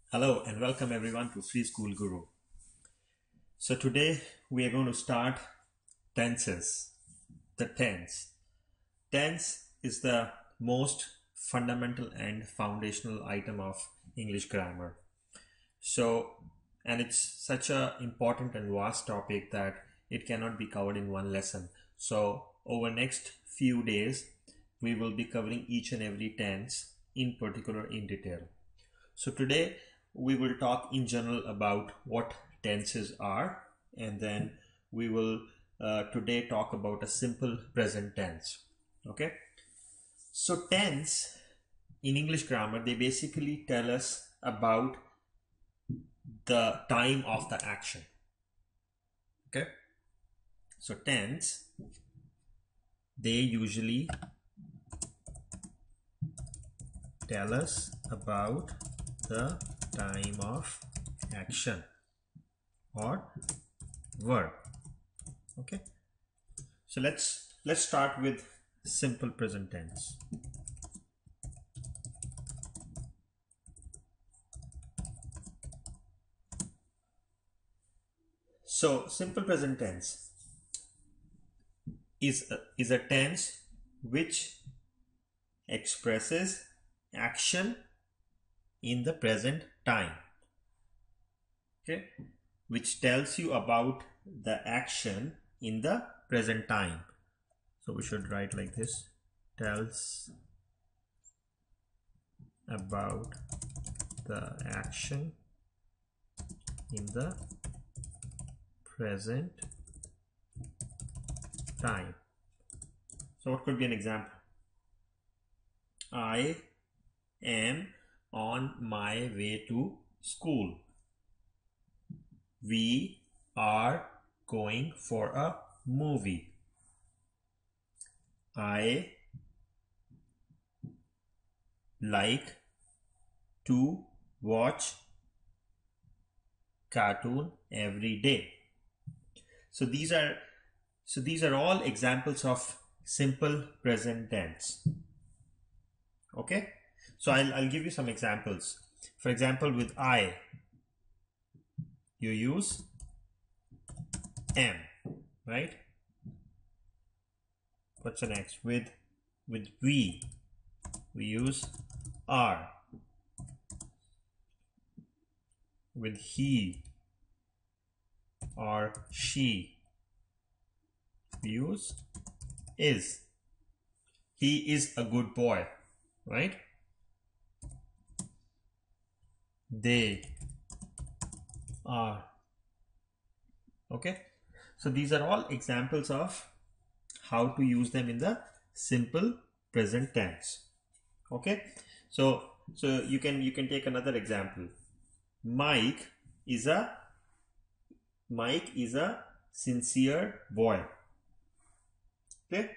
Hello and welcome everyone to Free School Guru. So today we are going to start tenses. The tense. Tense is the most fundamental and foundational item of English grammar. And it's such a important and vast topic that it cannot be covered in one lesson. So over next few days we will be covering each and every tense in particular in detail. So today we will talk in general about what tenses are, and then we will today talk about a simple present tense. Okay. So tense in English grammar, they basically tell us about the time of the action. Okay. So tense, they usually tell us about the time of action or verb. Okay, so let's start with simple present tense. So simple present tense is a tense which expresses action in the present time. Okay, which tells you about the action in the present time. So we should write like this: tells about the action in the present time. So what could be an example? I am on my way to school. We are going for a movie. I like to watch cartoon every day. So these are all examples of simple present tense. Okay, so I'll give you some examples. For example, with I, you use am, right? What's the next? With we use are. With he or she, we use is. He is a good boy, right? They are. Okay, so these are all examples of how to use them in the simple present tense. Okay, so you can take another example. Mike is a sincere boy. Okay,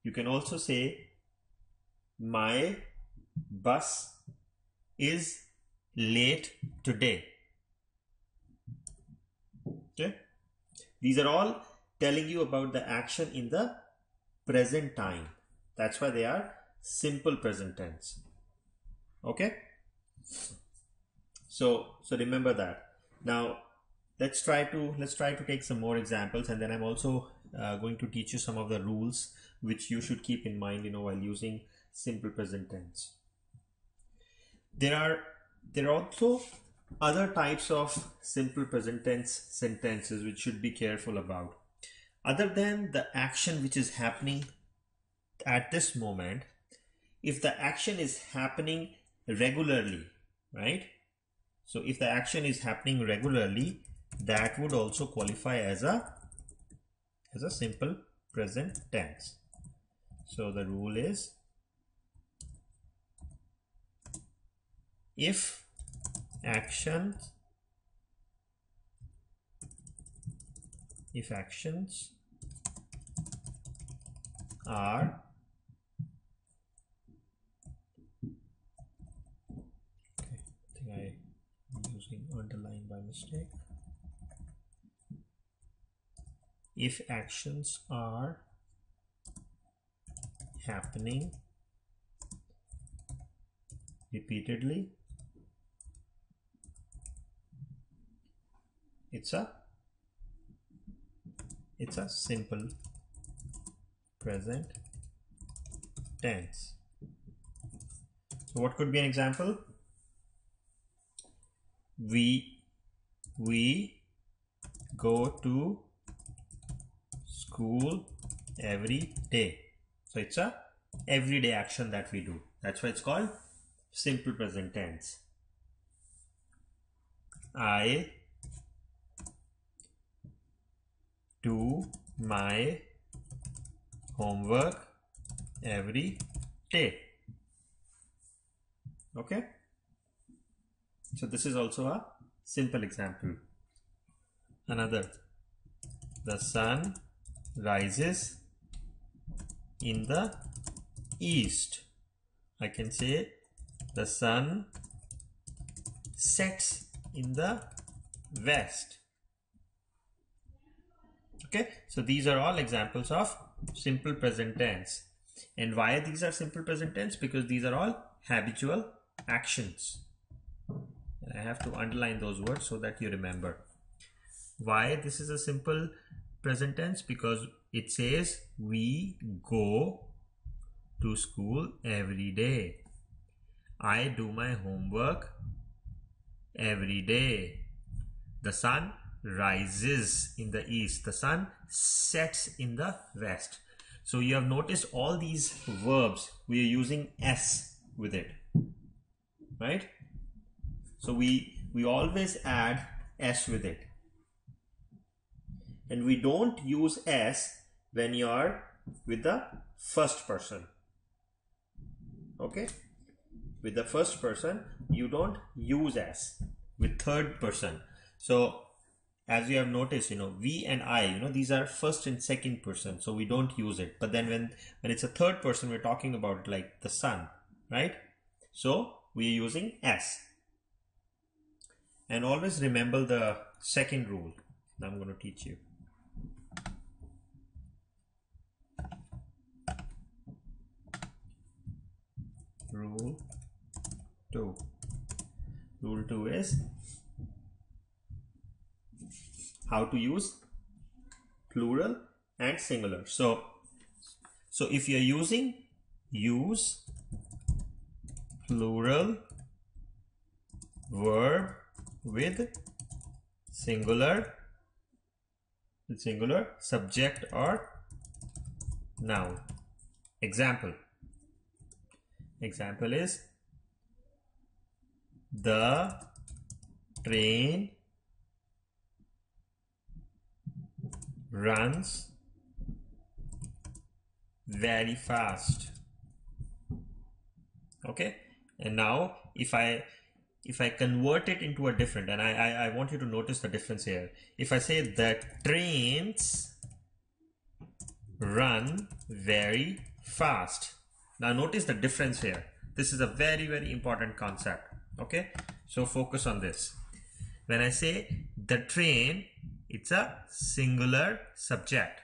you can also say my bus is late today. Okay, these are all telling you about the action in the present time. That's why they are simple present tense. Okay, so remember that. Now let's try to take some more examples, and then I'm also going to teach you some of the rules which you should keep in mind, while using simple present tense. There are also other types of simple present tense sentences which should be careful about. Other than the action which is happening at this moment, if the action is happening regularly, right? So if the action is happening regularly, that would also qualify as a simple present tense. So the rule is, if actions are I'm using underline by mistake. If actions are happening repeatedly, It's a simple present tense. So what could be an example? We go to school every day. So it's a everyday action that we do. That's why it's called simple present tense. I do my homework every day. Okay, so this is also a simple example. Another, the sun rises in the east. I can say the sun sets in the west. Okay, so these are all examples of simple present tense. And why these are simple present tense? Because these are all habitual actions. And I have to underline those words so that you remember. Why this is a simple present tense? Because it says we go to school every day. I do my homework every day. The sun rises in the east. The sun sets in the west. So you have noticed all these verbs, we are using S with it, right? So we always add S with it. And we don't use S when you are with the first person. Okay? With the first person, you don't use S. With third person. So as you have noticed, we and I, these are first and second person. So we don't use it. But then when it's a third person, we're talking about like the sun, right? So we are using S. And always remember the second rule. Now I'm going to teach you. Rule 2. Rule 2 is how to use plural and singular. So if you're using use plural verb with singular subject or noun. Example is the train runs very fast. Okay, and now if I convert it into a different, and I want you to notice the difference here. If I say the trains run very fast, now notice the difference here. This is a very, very important concept. Okay, so focus on this. When I say the train, it's a singular subject,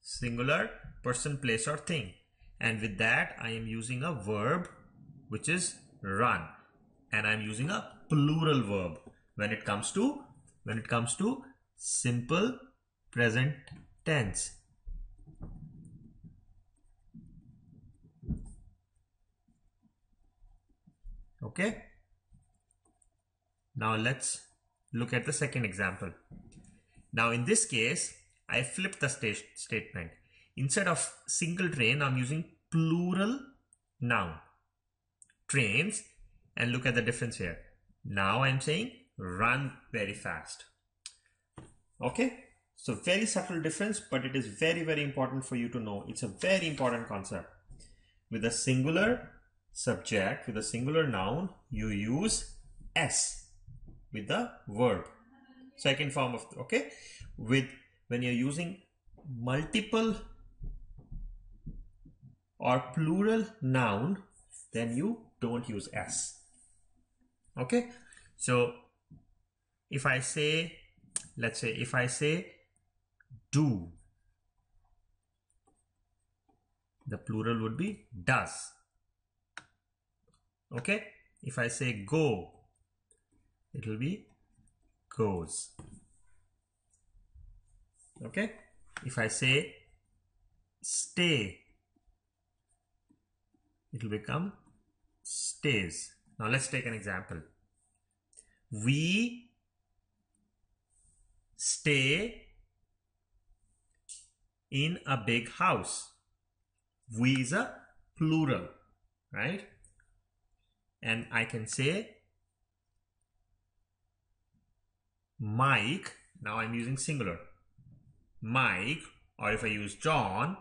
singular person, place or thing, and with that I am using a verb which is run, and I'm using a plural verb when it comes to simple present tense. Okay, now let's look at the second example. Now in this case, I flipped the statement. Instead of single train, I'm using plural noun, trains, and look at the difference here. Now I'm saying run very fast. Okay, so very subtle difference, but it is very, very important for you to know. It's a very important concept. With a singular subject, with a singular noun, you use S with the verb, second form of, okay. When you're using multiple or plural noun, then you don't use S. Okay, so if I say, let's say if I say do, the plural would be does. Okay, if I say go, it will be goes. Okay, if I say stay, it will become stays. Now let's take an example. We stay in a big house. We is a plural, right? And I can say Mike, now I'm using singular. Mike, or if I use John,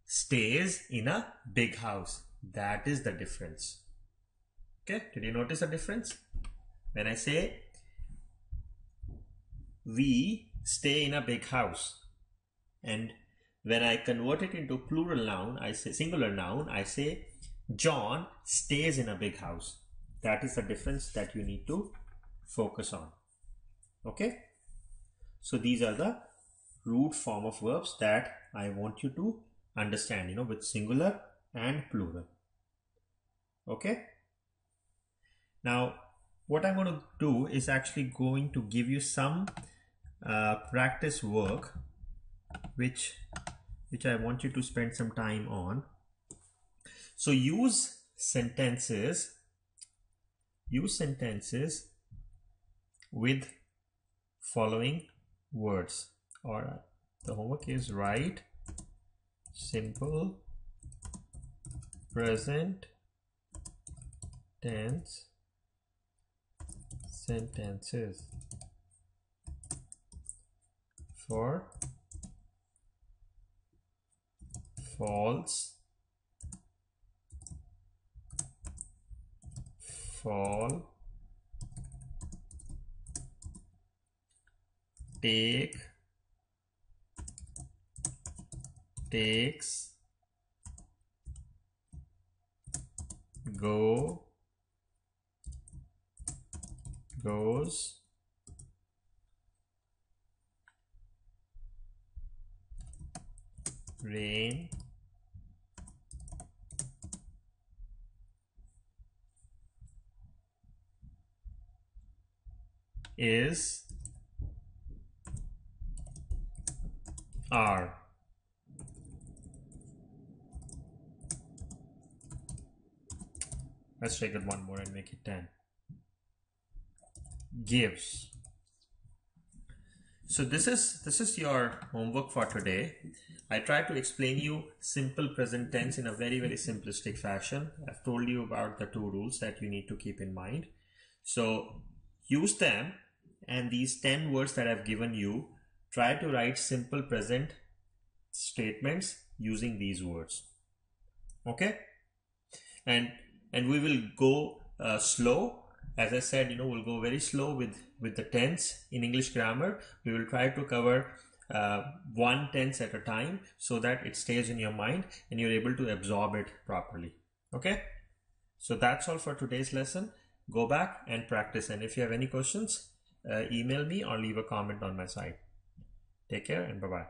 stays in a big house. That is the difference. Okay, did you notice the difference? When I say we stay in a big house, and when I convert it into plural noun, I say singular noun, I say John stays in a big house. That is the difference that you need to focus on. Okay, so these are the root form of verbs that I want you to understand, with singular and plural. Okay, now what I'm going to do is actually going to give you some practice work which I want you to spend some time on. So use sentences with following words, or the homework is write simple present tense sentences for false, fall, take, takes, go, goes, rain, is, are. Let's take it one more and make it 10. Gives. So this is your homework for today. I tried to explain you simple present tense in a very simplistic fashion. I've told you about the 2 rules that you need to keep in mind. So use them, and these 10 words that I've given you, try to write simple present statements using these words. Okay, and we will go slow. As I said, we'll go very slow with the tense in English grammar. We will try to cover one tense at a time so that it stays in your mind and you're able to absorb it properly. Okay, so that's all for today's lesson. Go back and practice, and if you have any questions, email me or leave a comment on my site. Take care and bye-bye.